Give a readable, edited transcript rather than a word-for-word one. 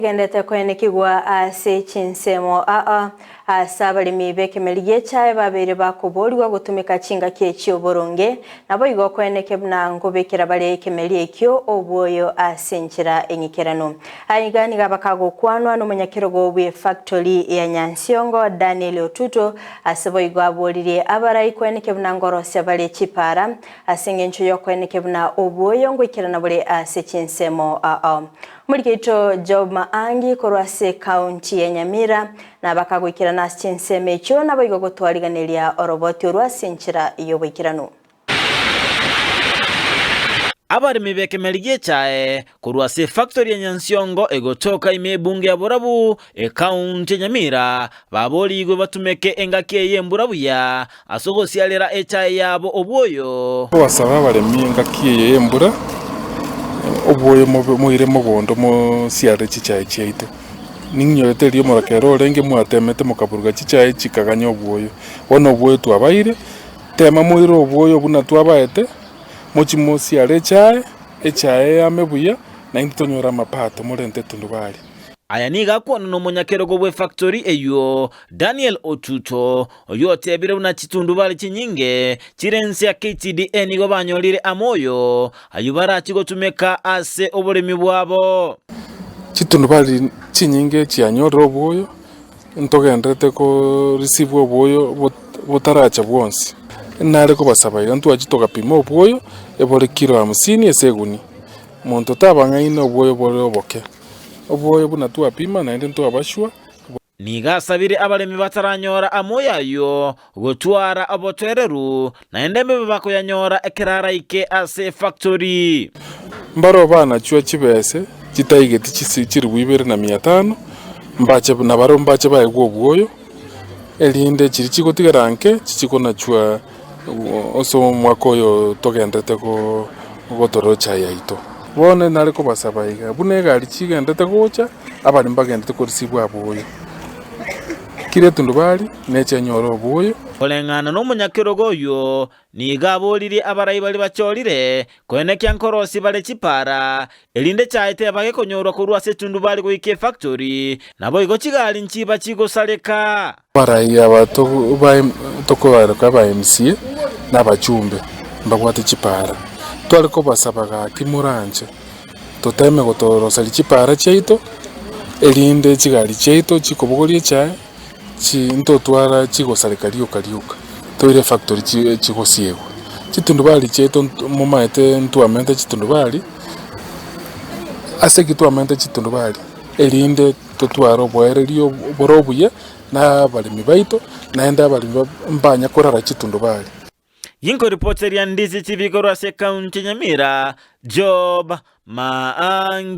Gendete kwenekigwa ase chinsemo abalimi b'ekimeli y'echae babere bakoboriwa gutumika chinga ky'eki oboronge nabo igo kweneke buna ngobekera bale ekimeli ekyo obwoyo ase enchera enyikerano aigani gabakago kwanwa n'omunyakirogo bwe factory ya Nyansiongo Daniel Otuto asebo igo aboririe abarai kweneke buna ngorosya bale chipara asenge encho yo kweneke buna obwoyo ngwikirana bale ase chinsemo Murikito Job Maangi korwase county ya Nyamira na bakagwikira na chinseme ekyo nabo igo gotwariganeria oroboti orwase enchera iyobwikirano abarimi b'ekimeli y'echae korwase factory ya Nyansiongo egotoka imebunge ya Borabu county ya Nyamira baboli igwe batumeke engaki eyemburabuya asogosialera echae yabo obwoyo basaba abarimi engaki eyembura obwoyo muire mugondo mu siare chichae chaitu ninyorete rio murakero renge mwatemete mukaburuga chichae chikaganya obwoyo wono obwoyo twabaire tema muiro obwoyo buna twabaete muchimo siare chae echae amebuya na intonyora mapato murente tundubali aya niga kwona n'omunyakirogo bwe factory eyo Daniel Otuto oyo tebire una chitundubali chinyinge chirense ya KTDN igo banyolire amoyo ayubara chigotumeka ase oburimi bwabo chitundubali chinyinge chianyora obwoyo ntogendete ko receive obwoyo botaracha bwonsi nare ko basaba ntu achitoka pima obwoyo ebore kilo 50 eseguni muntu tabangaine obwoyo bore oboke obwoyo buna tuapima na ende tuabashwa niga sabire abalemi bataranyora amoyayo gotwara abotwereru na ende mbe bakuyanyora ekirara ike ase factory mbaro bana chwa chibese chitaigeti chiri 2500 mbache na baro mbache baigwo obwoyo elinde chiri chigotigaranke chichikona chwa oso mwakoyo togendete ko gotorocha yaito bone nare ko basaba iga bune gari chigendete gocha abali mbagendete ko risibwa abwoyo kire tundubali neche nyoro obwoyo olengana n'omunyakirogo oyo niga abolire abarai bali bacholire kwenekya nkorosi bale chipara elinde chaite bagekonyorwa korwase tundubali goike factory nabo igo chigali nchiba chigosaleka barai abato tokobara ka ba MCA n'abachumbe mbagwate chipara twaliko basabaga kimuranje toteme gotorosa chipara chaito elinde chigali chaito chikobogorie chae ntotwara chigosaleka kariuka toire factory chigosiego chitundubali chaito mumaete ntuamente chitundubali ase kitwamente chitundubali elinde totwara obwererio borobuye na balimi baito naenda balimi mbanya korara chitundubali Yinko reporter ya Ndizi TV korwase county Nyamira Job Maangi.